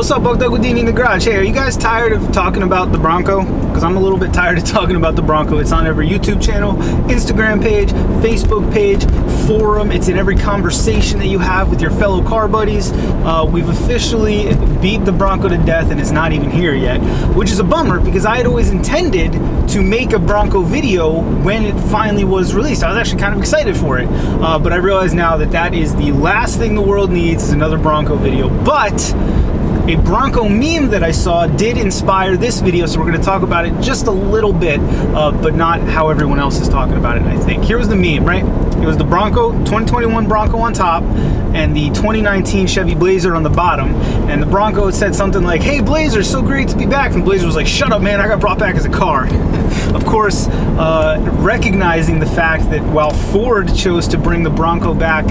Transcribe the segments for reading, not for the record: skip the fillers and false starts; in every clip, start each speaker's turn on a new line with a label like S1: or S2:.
S1: What's up, Buck Dugwadini in the garage? Hey, are you guys tired of talking about the Bronco? Because I'm a little bit tired of talking about the Bronco. It's on every YouTube channel, Instagram page, Facebook page, forum. It's in every conversation that you have with your fellow car buddies. We've officially beat the Bronco to death and it's not even here yet, which is a bummer because I had always intended to make a Bronco video when it finally was released. I was actually kind of excited for it, but I realize now that that is the last thing the world needs is another Bronco video. But a Bronco meme that I saw did inspire this video, so we're going to talk about it just a little bit, but not how everyone else is talking about it, I think. Here was the meme, right? It was the Bronco, 2021 Bronco on top, and the 2019 Chevy Blazer on the bottom. And the Bronco said something like, "Hey Blazer, so great to be back." And Blazer was like, "Shut up, man, I got brought back as a car." Of course, recognizing the fact that while Ford chose to bring the Bronco back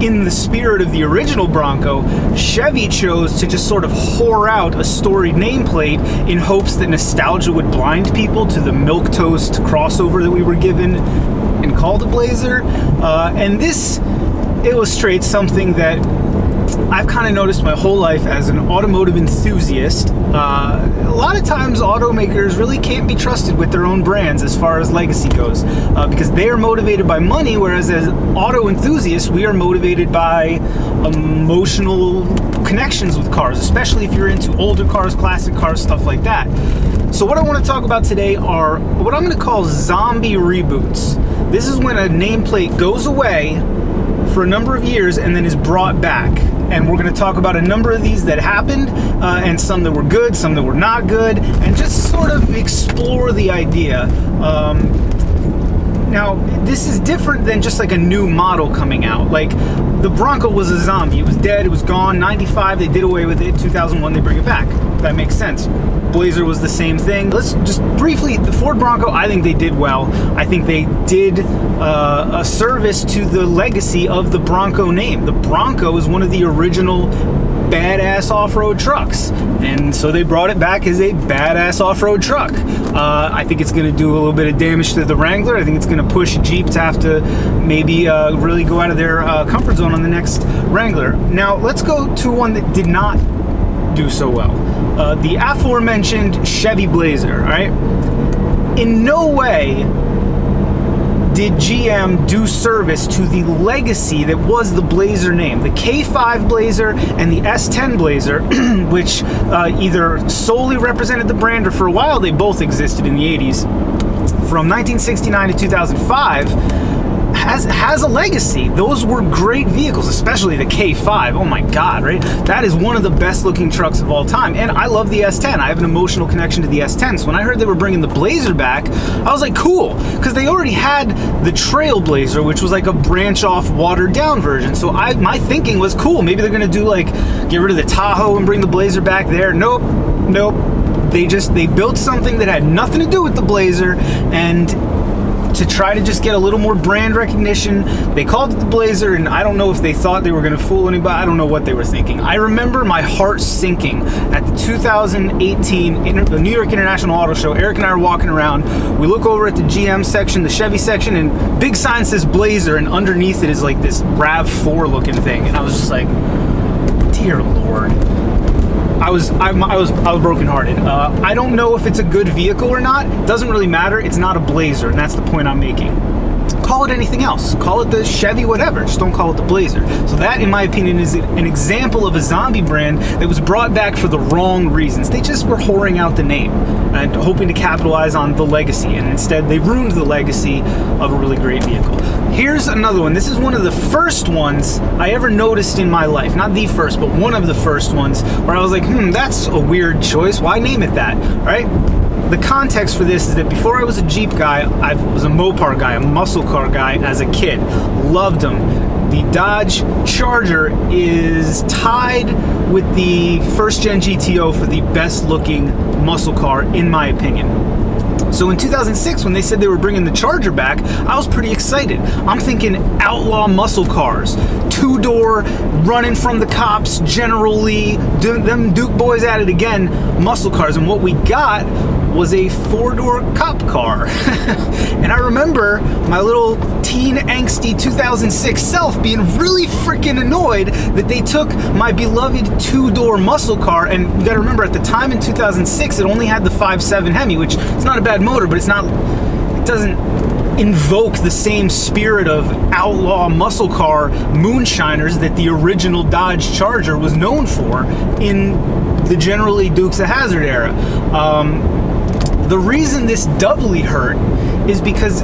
S1: in the spirit of the original Bronco, Chevy chose to just sort of whore out a storied nameplate in hopes that nostalgia would blind people to the milquetoast crossover that we were given and called a Blazer. And this illustrates something that I've kind of noticed my whole life as an automotive enthusiast. A lot of times automakers really can't be trusted with their own brands as far as legacy goes, because they are motivated by money, whereas as auto enthusiasts we are motivated by emotional connections with cars, especially if you're into older cars, classic cars, stuff like that. So what I want to talk about today are what I'm going to call zombie reboots. This is when a nameplate goes away for a number of years and then is brought back. And we're going to talk about a number of these that happened, and some that were good, some that were not good, and just sort of explore the idea. Now, this is different than just like a new model coming out. Like, the Bronco was a zombie. It was dead, it was gone. 95, they did away with it. 2001, they bring it back. That makes sense. Blazer was the same thing. Let's just briefly, the Ford Bronco, I think they did well. I think they did a service to the legacy of the Bronco name. The Bronco is one of the original badass off-road trucks, and so they brought it back as a badass off-road truck. I think it's going to do a little bit of damage to the Wrangler. I think it's going to push Jeep to have to maybe really go out of their comfort zone on the next Wrangler. Now let's go to one that did not do so well. The aforementioned Chevy Blazer, right? In no way did GM do service to the legacy that was the Blazer name. The K5 Blazer and the S10 Blazer, which either solely represented the brand or for a while they both existed in the 80s, from 1969 to 2005, has a legacy. Those were great vehicles, especially the K5. Oh my God, right? That is one of the best looking trucks of all time. And I love the S10. I have an emotional connection to the S10. So when I heard they were bringing the Blazer back, I was like, cool, because they already had the Trailblazer, which was like a branch off, watered down version. So my thinking was, cool, maybe they're gonna do like, get rid of the Tahoe and bring the Blazer back there. Nope. They built something that had nothing to do with the Blazer, and to try to just get a little more brand recognition, they called it the Blazer, and I don't know if they thought they were going to fool anybody. I don't know what they were thinking. I remember my heart sinking at the 2018 New York International Auto Show. Eric and I are walking around. We look over at the GM section, the Chevy section, and big sign says Blazer, and underneath it is like this RAV4 looking thing. And I was just like, dear Lord. I was brokenhearted. I don't know if it's a good vehicle or not. It doesn't really matter. It's not a Blazer, and that's the point I'm making. Call it anything else. Call it the Chevy whatever. Just don't call it the Blazer. So that, in my opinion, is an example of a zombie brand that was brought back for the wrong reasons. They just were whoring out the name and hoping to capitalize on the legacy, and instead they ruined the legacy of a really great vehicle. Here's another one. This is one of the first ones I ever noticed in my life. Not the first, but one of the first ones where I was like, that's a weird choice. Why name it that, right? The context for this is that before I was a Jeep guy, I was a Mopar guy, a muscle car guy as a kid. Loved them. The Dodge Charger is tied with the first gen GTO for the best looking muscle car, in my opinion. So in 2006, when they said they were bringing the Charger back, I was pretty excited. I'm thinking outlaw muscle cars, two-door, running from the cops, generally, them Duke boys at it again, muscle cars. And what we got was a four-door cop car. And I remember my little teen angsty 2006 self being really freaking annoyed that they took my beloved two-door muscle car. And you gotta remember, at the time in 2006, it only had the 5.7 Hemi, which is not a bad motor, but it doesn't invoke the same spirit of outlaw muscle car moonshiners that the original Dodge Charger was known for in the generally Dukes of Hazzard era. The reason this doubly hurt is because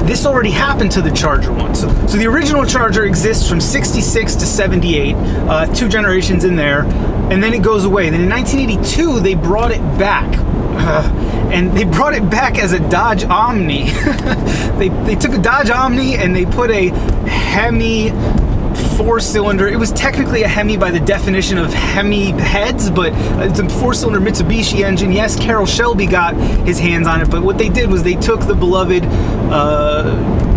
S1: this already happened to the Charger one. So the original Charger exists from 66 to 78, 2 generations in there, and then it goes away. Then in 1982, they brought it back. And they brought it back as a Dodge Omni. They took a Dodge Omni and they put a Hemi 4-cylinder. It was technically a Hemi by the definition of Hemi heads, but it's a 4-cylinder Mitsubishi engine. Yes, Carroll Shelby got his hands on it, but what they did was they took the beloved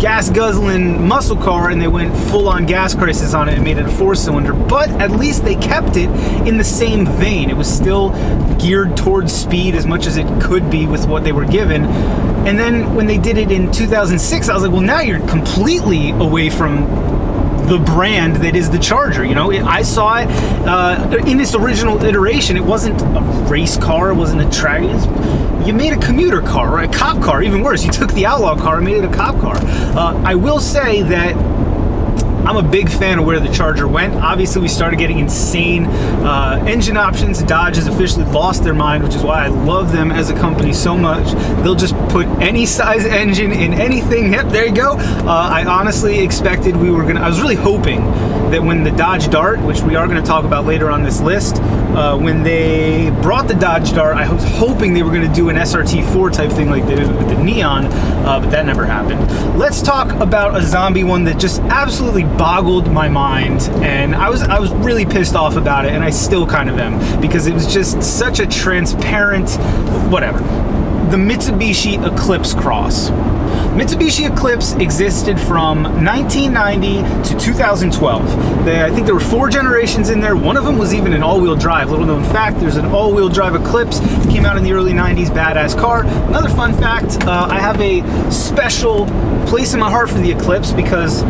S1: gas-guzzling muscle car and they went full-on gas crisis on it and made it a 4-cylinder, but at least they kept it in the same vein. It was still geared towards speed as much as it could be with what they were given. And then when they did it in 2006, I was like, well, now you're completely away from the brand that is the Charger. You know, I saw it in its original iteration. It wasn't a race car, it wasn't a track. You made a commuter car, or a cop car, even worse. You took the outlaw car and made it a cop car. I will say that I'm a big fan of where the Charger went. Obviously, we started getting insane engine options. Dodge has officially lost their mind, which is why I love them as a company so much. They'll just put any size engine in anything. Yep, there you go. I honestly expected I was really hoping that when the Dodge Dart, which we are going to talk about later on this list, when they brought the Dodge Dart, I was hoping they were going to do an SRT4 type thing like they did with the Neon, but that never happened. Let's talk about a zombie one that just absolutely boggled my mind, and I was really pissed off about it, and I still kind of am, because it was just such a transparent whatever. The Mitsubishi Eclipse Cross. Mitsubishi Eclipse existed from 1990 to 2012. I think there were 4 generations in there. One of them was even an all-wheel drive. Little known fact, there's an all-wheel drive Eclipse. It came out in the early 90s, badass car. Another fun fact, I have a special place in my heart for the Eclipse because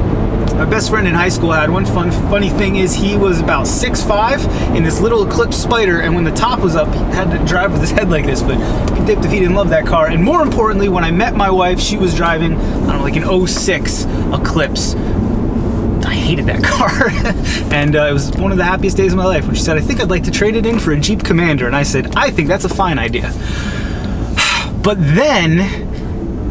S1: my best friend in high school had one. Funny thing is, he was about 6'5" in this little Eclipse Spider, and when the top was up, he had to drive with his head like this, but he dipped if he didn't love that car. And more importantly, when I met my wife, she was driving, I don't know, like an 06 Eclipse. I hated that car. And it was one of the happiest days of my life when she said, I think I'd like to trade it in for a Jeep Commander. And I said, I think that's a fine idea. But then,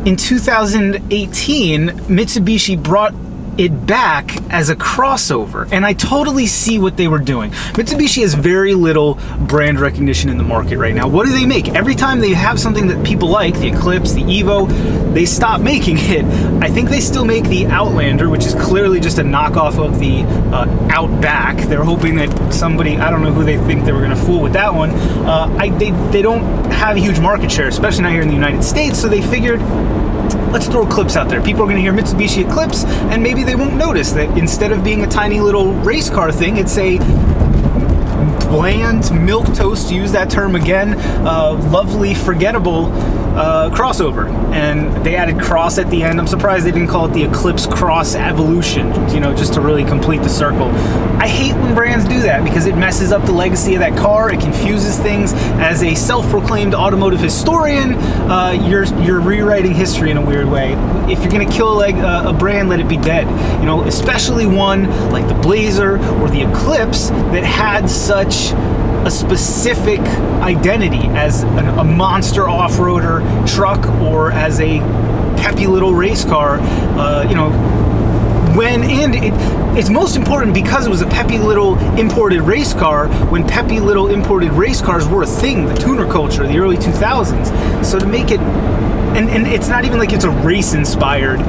S1: in 2018, Mitsubishi brought it back as a crossover, and I totally see what they were doing. Mitsubishi has very little brand recognition in the market right now. What do they make? Every time they have something that people like, the Eclipse, the Evo, they stop making it. I think they still make the Outlander, which is clearly just a knockoff of the Outback. They're hoping that somebody, I don't know who they think they were going to fool with that one. They don't have a huge market share, especially not here in the United States, so they figured, let's throw Eclipse out there. People are going to hear Mitsubishi Eclipse, and maybe they won't notice that instead of being a tiny little race car thing, it's a bland milquetoast, to use that term again, lovely, forgettable crossover. And they added Cross at the end. I'm surprised they didn't call it the Eclipse Cross Evolution, you know, just to really complete the circle. I hate when brands do that because it messes up the legacy of that car. It confuses things. As a self-proclaimed automotive historian, you're rewriting history in a weird way. If you're gonna kill like a brand, let it be dead. You know, especially one like the Blazer or the Eclipse that had such a specific identity as a monster off-roader truck or as a peppy little race car. You know, it's most important because it was a peppy little imported race car when peppy little imported race cars were a thing, the tuner culture of the early 2000s. So to make it And it's not even like it's a race-inspired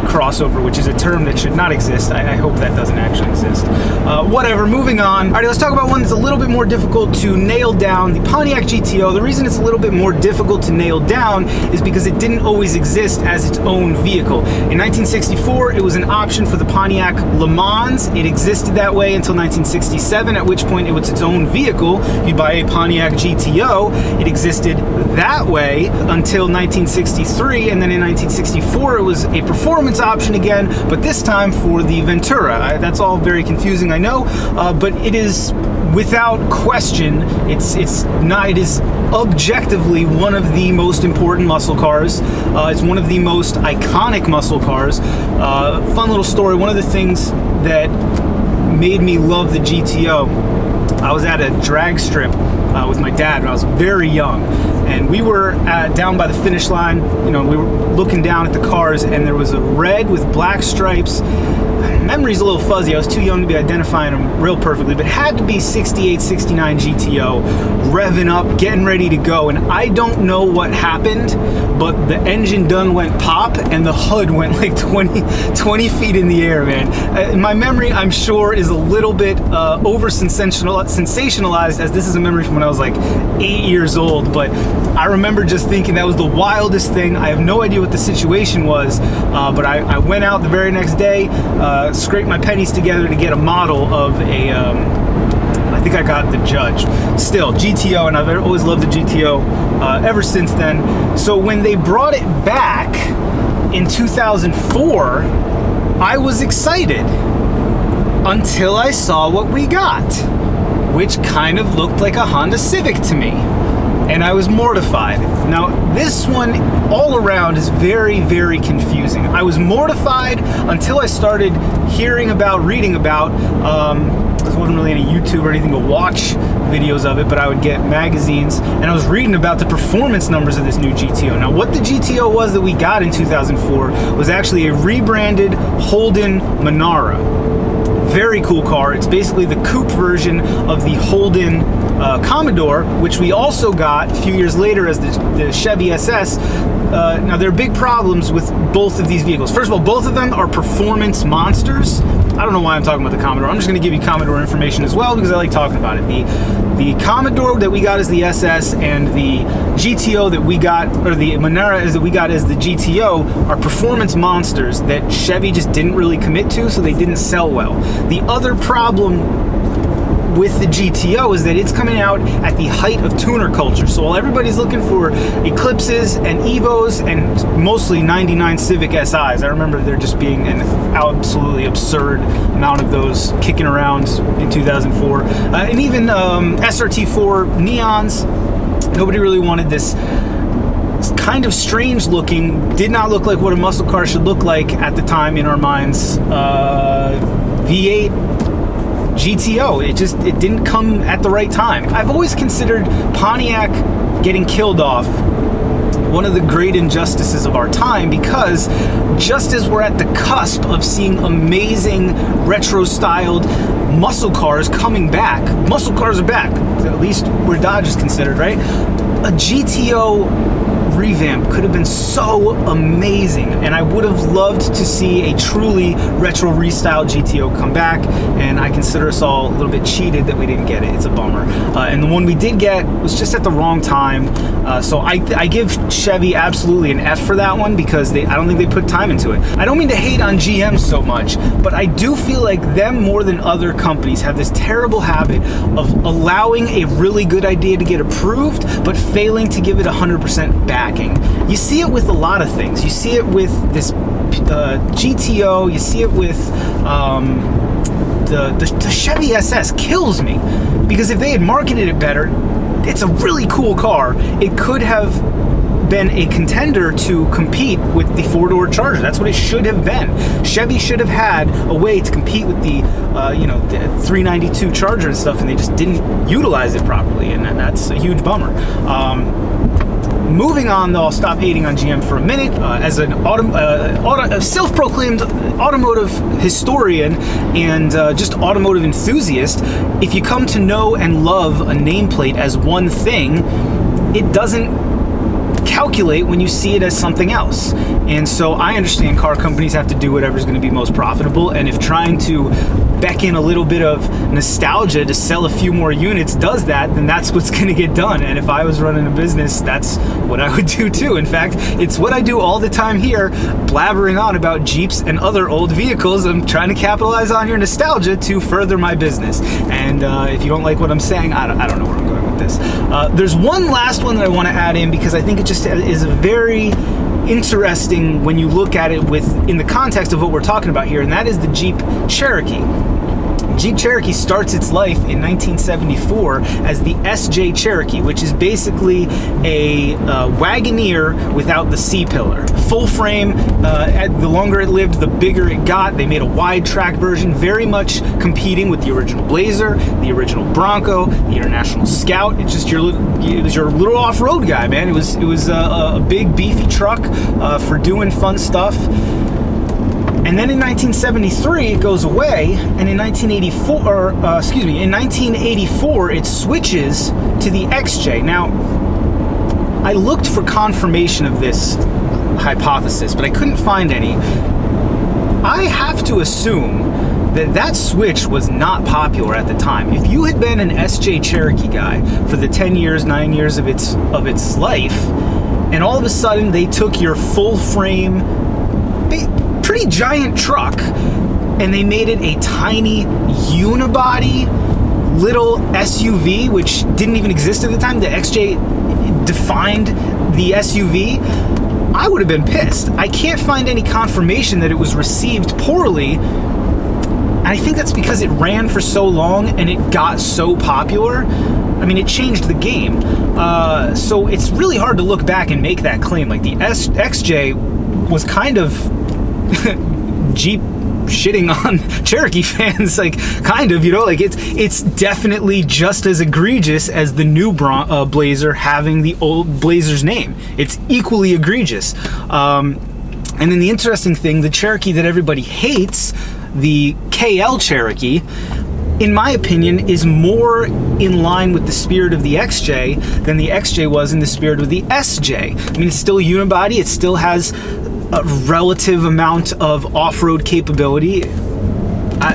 S1: crossover, which is a term that should not exist. I hope that doesn't actually exist. Whatever, moving on. All right, let's talk about one that's a little bit more difficult to nail down, the Pontiac GTO. The reason it's a little bit more difficult to nail down is because it didn't always exist as its own vehicle. In 1964, it was an option for the Pontiac Le Mans. It existed that way until 1967, at which point it was its own vehicle. You'd buy a Pontiac GTO. It existed that way until 1963, and then in 1964 it was a performance option again, but this time for the Ventura. That's all very confusing, I know, but it is without question, it is objectively one of the most important muscle cars. It's one of the most iconic muscle cars. Fun little story, one of the things that made me love the GTO, I was at a drag strip with my dad when I was very young, and we were down by the finish line. You know, we were looking down at the cars, and there was a red with black stripes. Memory's a little fuzzy. I was too young to be identifying them real perfectly, but it had to be 68, 69 GTO, revving up, getting ready to go. And I don't know what happened, but the engine done went pop, and the hood went like 20 feet in the air, man. My memory, I'm sure, is a little bit sensationalized, as this is a memory from when I was like 8 years old, but I remember just thinking that was the wildest thing. I have no idea what the situation was, but I went out the very next day, scraped my pennies together to get a model of a, I think I got the Judge. Still, GTO, and I've always loved the GTO ever since then. So when they brought it back in 2004, I was excited until I saw what we got, which kind of looked like a Honda Civic to me, and I was mortified. Now, this one all around is very, very confusing. I was mortified until I started reading about, there wasn't really any YouTube or anything to watch videos of it, but I would get magazines, and I was reading about the performance numbers of this new GTO. Now, what the GTO was that we got in 2004 was actually a rebranded Holden Monara. Very cool car. It's basically the coupe version of the Holden Commodore, which we also got a few years later as the Chevy Ss. Now, there are big problems with both of these vehicles. First of all, both of them are performance monsters. I don't know why I'm talking about the Commodore. I'm just going to give you Commodore information as well because I like talking about it. The Commodore that we got as the SS and the GTO that we got, or the Monera that we got as the GTO, are performance monsters that Chevy just didn't really commit to, so they didn't sell well. The other problem with the GTO is that it's coming out at the height of tuner culture. So while everybody's looking for Eclipses and Evos and mostly 99 Civic Sis, I remember there just being an absolutely absurd amount of those kicking around in 2004. And even SRT4 Neons, nobody really wanted this kind of strange looking, did not look like what a muscle car should look like at the time in our minds, V8 GTO. It didn't come at the right time. I've always considered Pontiac getting killed off one of the great injustices of our time, because just as we're at the cusp of seeing amazing retro-styled muscle cars coming back, muscle cars are back, at least where Dodge is considered, right? A GTO revamp could have been so amazing, and I would have loved to see a truly retro restyled GTO come back, and I consider us all a little bit cheated that we didn't get it. It's a bummer. And the one we did get was just at the wrong time, so I give Chevy absolutely an F for that one, because I don't think they put time into it. I don't mean to hate on GM so much, but I do feel like them more than other companies have this terrible habit of allowing a really good idea to get approved, but failing to give it 100% backing. You see it with a lot of things. You see it with this GTO. You see it with the Chevy Ss. Kills me, because if they had marketed it better, it's a really cool car. It could have been a contender to compete with the four-door Charger. That's what it should have been. Chevy should have had a way to compete with the the 392 Charger and stuff, and they just didn't utilize it properly, and that's a huge bummer. Moving on, though, I'll stop hating on GM for a minute. As a self-proclaimed automotive historian and just automotive enthusiast, if you come to know and love a nameplate as one thing, it doesn't calculate when you see it as something else. And so I understand car companies have to do whatever's going to be most profitable, and if trying to beckon a little bit of nostalgia to sell a few more units does that, then that's what's going to get done. And if I was running a business, that's what I would do too. In fact, it's what I do all the time here, blabbering on about Jeeps and other old vehicles. I'm trying to capitalize on your nostalgia to further my business. And if you don't like what I'm saying, I don't know where I'm going with this. There's one last one that I want to add in, because I think it just is a very interesting when you look at it in the context of what we're talking about here, and that is the Jeep Cherokee. Jeep Cherokee starts its life in 1974 as the SJ Cherokee, which is basically a Wagoneer without the C-pillar. Full frame, the longer it lived, the bigger it got. They made a wide track version, very much competing with the original Blazer, the original Bronco, the International Scout. It's just it was your little off-road guy, man. It was a big beefy truck for doing fun stuff. And then in 1973, it goes away, and in 1984, it switches to the XJ. Now, I looked for confirmation of this hypothesis, but I couldn't find any. I have to assume that switch was not popular at the time. If you had been an SJ Cherokee guy for the 9 years of its life, and all of a sudden they took your full frame, pretty giant truck, and they made it a tiny unibody little SUV, which didn't even exist at the time. The XJ defined the SUV. I would have been pissed. I can't find any confirmation that it was received poorly, and I think that's because it ran for so long and it got so popular. I mean, it changed the game. So it's really hard to look back and make that claim. Like, the XJ was kind of Jeep shitting on Cherokee fans, like, kind of, like it's definitely just as egregious as the new Blazer having the old Blazer's name. It's equally egregious. And then the interesting thing, the Cherokee that everybody hates, the KL Cherokee, in my opinion, is more in line with the spirit of the XJ than the XJ was in the spirit of the SJ. I mean, it's still a unibody, it still has a relative amount of off-road capability.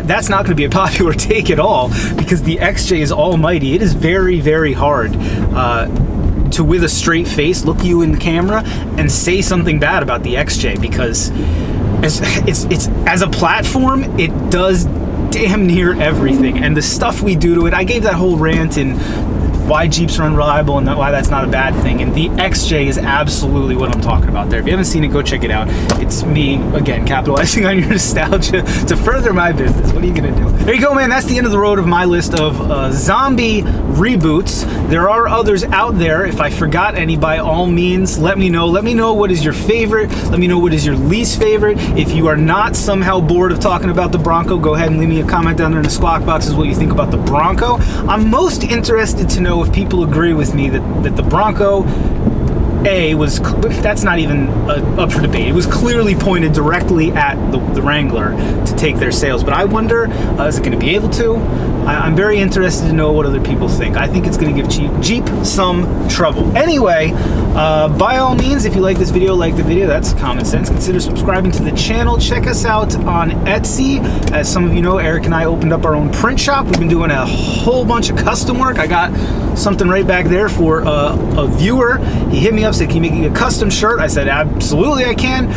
S1: That's not going to be a popular take at all, because the XJ is almighty. It is very, very hard to, with a straight face, look you in the camera and say something bad about the XJ, because as a platform, it does damn near everything. And the stuff we do to it, I gave that whole rant in why Jeeps are unreliable and why that's not a bad thing, and the XJ is absolutely what I'm talking about there. If you haven't seen it, go check it out. It's me, again, capitalizing on your nostalgia to further my business. What are you gonna do? There you go, man. That's the end of the road of my list of zombie reboots. There are others out there. If I forgot any, by all means, let me know. Let me know what is your favorite. Let me know what is your least favorite. If you are not somehow bored of talking about the Bronco, go ahead and leave me a comment down there in the squawk box is what you think about the Bronco. I'm most interested to know if people agree with me that the Bronco that's not even up for debate. It was clearly pointed directly at the Wrangler to take their sales, but I wonder, is it going to be able to? I'm very interested to know what other people think. I think it's going to give Jeep some trouble. Anyway, by all means, if you like this video, like the video. That's common sense. Consider subscribing to the channel. Check us out on Etsy. As some of you know, Eric and I opened up our own print shop. We've been doing a whole bunch of custom work. I got something right back there for a viewer. He hit me up, said, "Can you make me a custom shirt?" I said, "Absolutely, I can."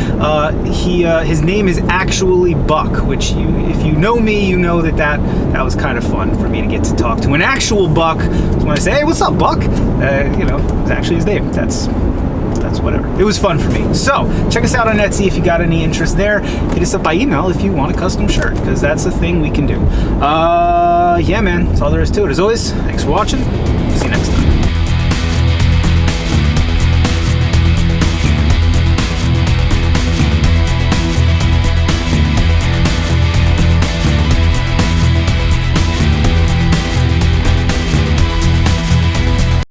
S1: His name is actually Buck, which if you know me, you know that was kind of fun for me to get to talk to an actual Buck. So when I say, "Hey, what's up, Buck?" It's actually his name. That's whatever. It was fun for me. So check us out on Etsy if you got any interest there. Hit us up by email if you want a custom shirt, because that's a thing we can do. Yeah, man, that's all there is to it. As always, thanks for watching.